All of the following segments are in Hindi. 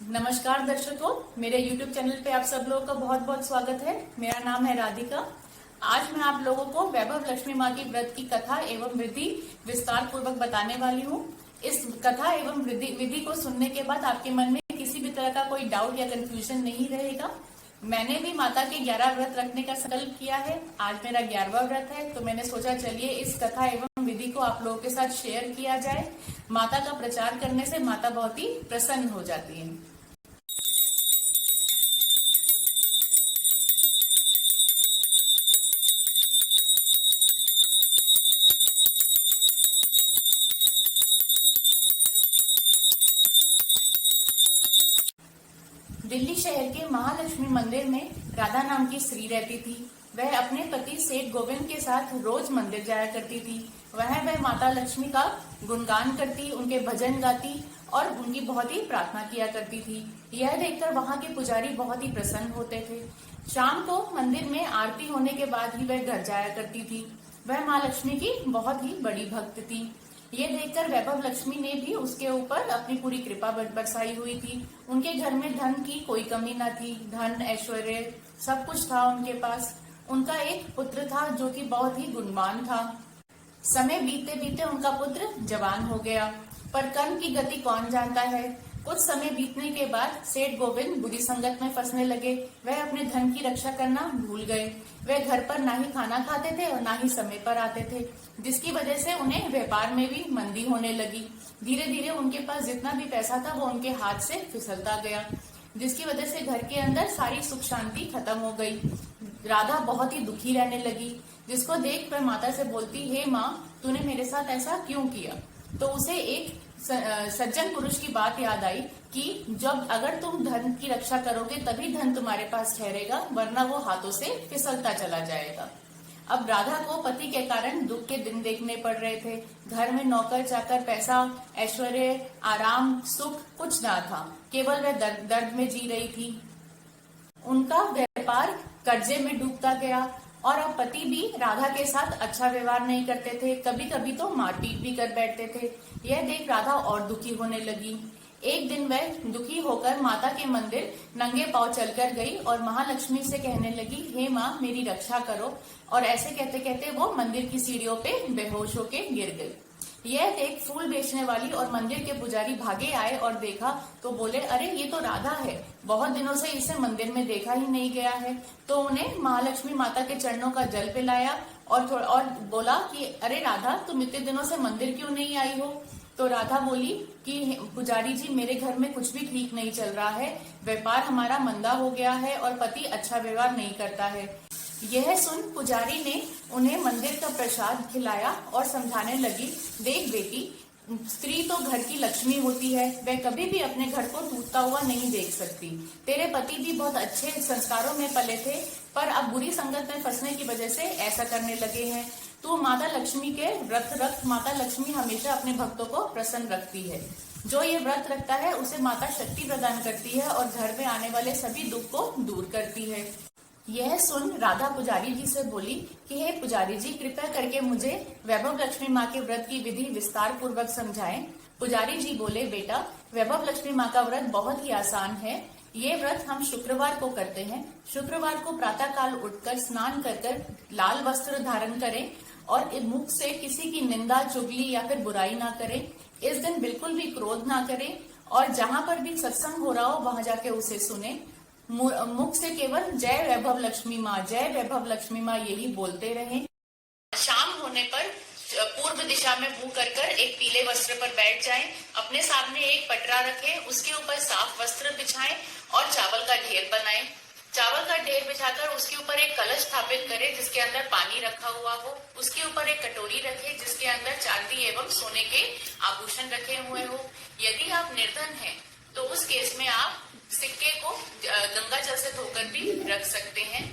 नमस्कार दर्शकों, मेरे YouTube चैनल पे आप सब लोगों का बहुत बहुत स्वागत है। मेरा नाम है राधिका। आज मैं आप लोगों को वैभव लक्ष्मी माँ की व्रत की कथा एवं विधि विस्तार पूर्वक बताने वाली हूँ। इस कथा एवं विधि को सुनने के बाद आपके मन में किसी भी तरह का कोई डाउट या कंफ्यूजन नहीं रहेगा। मैंने भी माता के 11 व्रत रखने का संकल्प किया है। आज मेरा 11वां व्रत है, तो मैंने सोचा चलिए इस कथा एवं विधि को आप लोगों के साथ शेयर किया जाए। माता का प्रचार करने से माता बहुत ही प्रसन्न हो जाती है। दिल्ली शहर के महालक्ष्मी मंदिर में राधा नाम की स्त्री रहती थी। वह अपने पति सेठ गोविंद के साथ रोज मंदिर जाया करती थी। वह माता लक्ष्मी का गुणगान करती, उनके भजन गाती और उनकी बहुत ही प्रार्थना किया करती थी। यह देखकर वहां के पुजारी बहुत ही प्रसन्न होते थे। शाम को मंदिर में आरती होने के बाद ही वह घर जाया करती थी। वह माँ लक्ष्मी की बहुत ही बड़ी भक्त थी। ये देखकर वैभव लक्ष्मी ने भी उसके ऊपर अपनी पूरी कृपा बरसाई हुई थी। उनके घर में धन की कोई कमी न थी। धन ऐश्वर्य सब कुछ था उनके पास। उनका एक पुत्र था जो कि बहुत ही गुणवान था। समय बीतते बीते उनका पुत्र जवान हो गया, पर कर्म की गति कौन जानता है। कुछ समय बीतने के बाद सेठ गोविंद बुरी संगत में फंसने लगे। वह अपने धन की रक्षा करना भूल गए। वह घर पर ना ही खाना खाते थे और ना ही समय पर आते थे, जिसकी वजह से उन्हें व्यापार में भी मंदी होने लगी। धीरे धीरे उनके पास जितना भी पैसा था वो उनके हाथ से फिसलता गया, जिसकी वजह से घर के अंदर सारी सुख शांति खत्म हो गई। राधा बहुत ही दुखी रहने लगी, जिसको देख वह माता से बोलती, हे माँ, तूने मेरे साथ ऐसा क्यों किया। तो उसे एक सज्जन पुरुष की बात याद आई कि जब अगर तुम धन की रक्षा करोगे तभी धन तुम्हारे पास ठहरेगा, वरना वो हाथों से फिसलता चला जाएगा। अब राधा को पति के कारण दुख के दिन देखने पड़ रहे थे। घर में नौकर चाकर, पैसा, ऐश्वर्य, आराम, सुख कुछ ना था। केवल वह दर्द में जी रही थी। उनका व्यापार कर्जे में डूबता गया और अब पति भी राधा के साथ अच्छा व्यवहार नहीं करते थे। कभी कभी तो मारपीट भी कर बैठते थे। यह देख राधा और दुखी होने लगी। एक दिन वह दुखी होकर माता के मंदिर नंगे पांव चलकर गई और महालक्ष्मी से कहने लगी, हे माँ, मेरी रक्षा करो। और ऐसे कहते कहते वो मंदिर की सीढ़ियों पे बेहोश होके गिर गई। यह देख फूल बेचने वाली और मंदिर के पुजारी भागे आए और देखा तो बोले, अरे ये तो राधा है, बहुत दिनों से इसे मंदिर में देखा ही नहीं गया है। तो उन्हें महालक्ष्मी माता के चरणों का जल पिलाया और बोला कि अरे राधा, तुम इतने दिनों से मंदिर क्यों नहीं आई हो। तो राधा बोली कि पुजारी जी, मेरे घर में कुछ भी ठीक नहीं चल रहा है। व्यापार हमारा मंदा हो गया है और पति अच्छा व्यवहार नहीं करता है। यह सुन पुजारी ने उन्हें मंदिर का प्रसाद खिलाया और समझाने लगी, देख बेटी, स्त्री तो घर की लक्ष्मी होती है। वह कभी भी अपने घर को टूटता हुआ नहीं देख सकती। तेरे पति भी बहुत अच्छे संस्कारों में पले थे, पर अब बुरी संगत में फंसने की वजह से ऐसा करने लगे हैं। तू माता लक्ष्मी के व्रत रख। माता लक्ष्मी हमेशा अपने भक्तों को प्रसन्न रखती है। जो ये व्रत रखता है उसे माता शक्ति प्रदान करती है और घर में आने वाले सभी दुख को दूर करती है। यह सुन राधा पुजारी जी से बोली कि हे पुजारी जी, कृपया करके मुझे वैभव लक्ष्मी माँ के व्रत की विधि विस्तार पूर्वक समझाएं। पुजारी जी बोले, बेटा, वैभव लक्ष्मी माँ का व्रत बहुत ही आसान है। ये व्रत हम शुक्रवार को करते हैं। शुक्रवार को प्रातः काल उठकर स्नान कर लाल वस्त्र धारण करें और मुख से किसी की निंदा, चुगली या फिर बुराई ना करें। इस दिन बिल्कुल भी क्रोध ना करें और जहाँ पर भी सत्संग हो रहा हो वहां जाके उसे सुने। मुख से केवल जय वैभव लक्ष्मी माँ, जय वैभव लक्ष्मी माँ यही बोलते रहें। शाम होने पर पूर्व दिशा में मुंह कर एक पीले वस्त्र पर बैठ जाएं। अपने सामने एक पटरा रखें, उसके ऊपर साफ वस्त्र बिछाएं और चावल का ढेर बनाएं। चावल का ढेर बिछाकर उसके ऊपर एक कलश स्थापित करें जिसके अंदर पानी रखा हुआ हो। उसके ऊपर एक कटोरी रखें जिसके अंदर चांदी एवं सोने के आभूषण रखे हुए हो। यदि आप निर्धन हैं तो उस केस में आप सिक्के को गंगा जल से धोकर भी रख सकते हैं।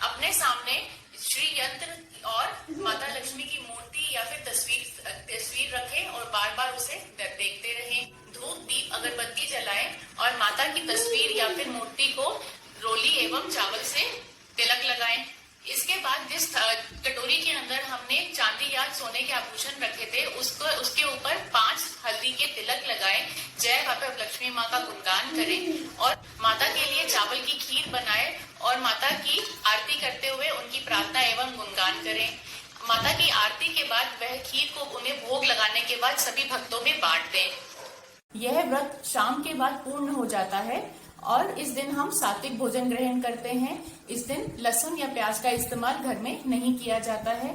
अपने सामने श्री यंत्र और माता लक्ष्मी की मूर्ति या फिर तस्वीर रखें और बार बार उसे देखते रहें। धूप, दीप, अगरबत्ती जलाएं और माता की तस्वीर या फिर मूर्ति को रोली एवं चावल से तिलक लगाएं। इसके बाद जिस कटोरी के अंदर हमने चांदी या सोने के आभूषण रखे थे उसके ऊपर 5 हल्दी के तिलक लगाए, जय बाबा लक्ष्मी माँ का गुणगान करें और माता के लिए चावल की खीर बनाए और माता की आरती करते हुए उनकी प्रार्थना एवं गुणगान करें। माता की आरती के बाद वह खीर को उन्हें भोग लगाने के बाद सभी भक्तों में बांट दें। यह व्रत शाम के बाद पूर्ण हो जाता है और इस दिन हम सात्विक भोजन ग्रहण करते हैं। इस दिन लहसुन या प्याज का इस्तेमाल घर में नहीं किया जाता है।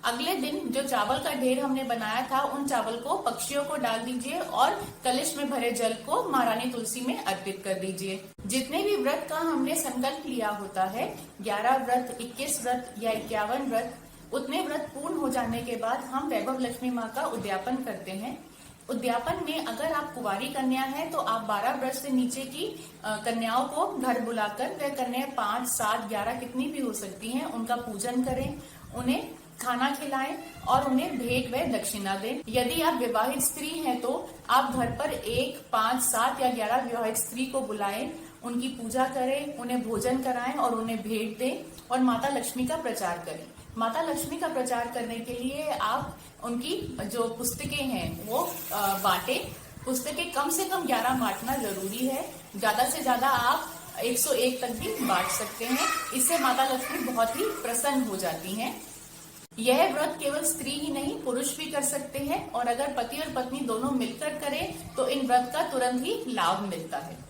अगले दिन जो चावल का ढेर हमने बनाया था उन चावल को पक्षियों को डाल दीजिए और कलश में भरे जल को महारानी तुलसी में अर्पित कर दीजिए। जितने भी व्रत का हमने संकल्प लिया होता है, 11 व्रत, 21 व्रत या 51 व्रत, उतने व्रत पूर्ण हो जाने के बाद हम वैभव लक्ष्मी माँ का उद्यापन करते हैं। उद्यापन में अगर आप कुंवारी कन्या है तो आप 12 वर्ष से नीचे की कन्याओं को घर बुलाकर वह कन्या 5, 7, 11 कितनी भी हो सकती हैं, उनका पूजन करें, उन्हें खाना खिलाएं और उन्हें भेंट व दक्षिणा दें। यदि आप विवाहित स्त्री हैं तो आप घर पर 1, 5, 7 या 11 विवाहित स्त्री को बुलाएं, उनकी पूजा करें, उन्हें भोजन कराएं और उन्हें भेंट दें और माता लक्ष्मी का प्रचार करें। माता लक्ष्मी का प्रचार करने के लिए आप उनकी जो पुस्तकें हैं वो बांटे। पुस्तकें कम से कम 11 बांटना जरूरी है, ज्यादा से ज्यादा आप 101 तक भी बांट सकते हैं। इससे माता लक्ष्मी बहुत ही प्रसन्न हो जाती हैं। यह व्रत केवल स्त्री ही नहीं पुरुष भी कर सकते हैं और अगर पति और पत्नी दोनों मिलकर करें तो इन व्रत का तुरंत ही लाभ मिलता है।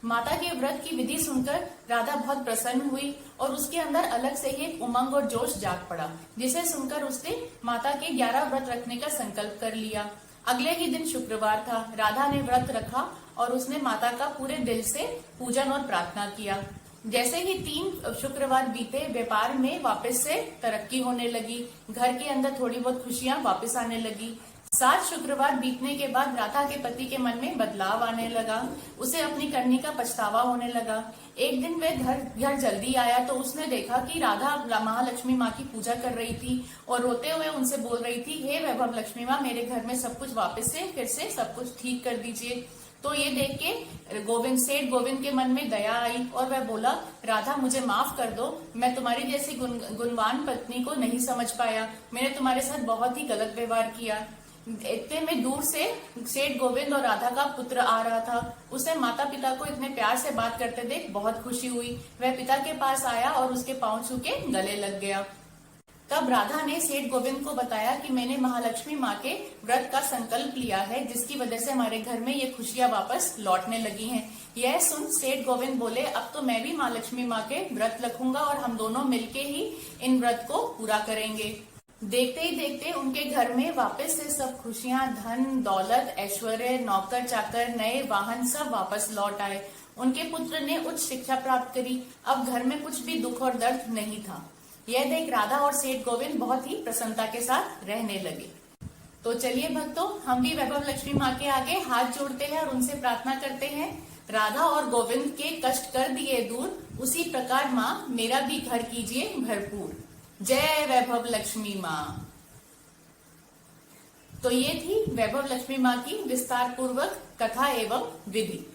माता के व्रत की विधि सुनकर राधा बहुत प्रसन्न हुई और उसके अंदर अलग से ही एक उमंग और जोश जाग पड़ा, जिसे सुनकर उसने माता के 11 व्रत रखने का संकल्प कर लिया। अगले ही दिन शुक्रवार था। राधा ने व्रत रखा और उसने माता का पूरे दिल से पूजन और प्रार्थना किया। जैसे ही 3 शुक्रवार बीते, व्यापार में वापस से तरक्की होने लगी, घर के अंदर थोड़ी बहुत खुशियां वापस आने लगी। 7 शुक्रवार बीतने के बाद राधा के पति के मन में बदलाव आने लगा, उसे अपनी करनी का पछतावा होने लगा। एक दिन वह घर जल्दी आया तो उसने देखा कि राधा महालक्ष्मी माँ की पूजा कर रही थी और रोते हुए उनसे बोल रही थी, हे वैभव लक्ष्मी माँ, मेरे घर में सब कुछ वापस से फिर से सब कुछ ठीक कर दीजिए। तो ये देख के सेठ गोविंद के मन में दया आई और वह बोला, राधा मुझे माफ कर दो, मैं तुम्हारी जैसी गुणवान पत्नी को नहीं समझ पाया, मैंने तुम्हारे साथ बहुत ही गलत व्यवहार किया। इतने में दूर से सेठ गोविंद और राधा का पुत्र आ रहा था। उसे माता पिता को इतने प्यार से बात करते देख बहुत खुशी हुई। वह पिता के पास आया और उसके पांव छू के गले लग गया। तब राधा ने सेठ गोविंद को बताया कि मैंने महालक्ष्मी माँ के व्रत का संकल्प लिया है, जिसकी वजह से हमारे घर में ये खुशियां वापस लौटने लगी हैं। यह सुन सेठ गोविंद बोले, अब तो मैं भी महालक्ष्मी माँ के व्रत रखूंगा और हम दोनों मिलके ही इन व्रत को पूरा करेंगे। देखते ही देखते उनके घर में वापस से सब खुशियां, धन दौलत, ऐश्वर्य, नौकर चाकर, नए वाहन सब वापस लौट आए। उनके पुत्र ने उच्च शिक्षा प्राप्त करी। अब घर में कुछ भी दुख और दर्द नहीं था। यह देख राधा और सेठ गोविंद बहुत ही प्रसन्नता के साथ रहने लगे। तो चलिए भक्तों, हम भी वैभव लक्ष्मी माँ के आगे हाथ जोड़ते हैं और उनसे प्रार्थना करते हैं, राधा और गोविंद के कष्ट कर दिए दूर, उसी प्रकार माँ मेरा भी घर कीजिए भरपूर। जय वैभव लक्ष्मी माँ। तो ये थी वैभव लक्ष्मी माँ की विस्तार पूर्वक कथा एवं विधि।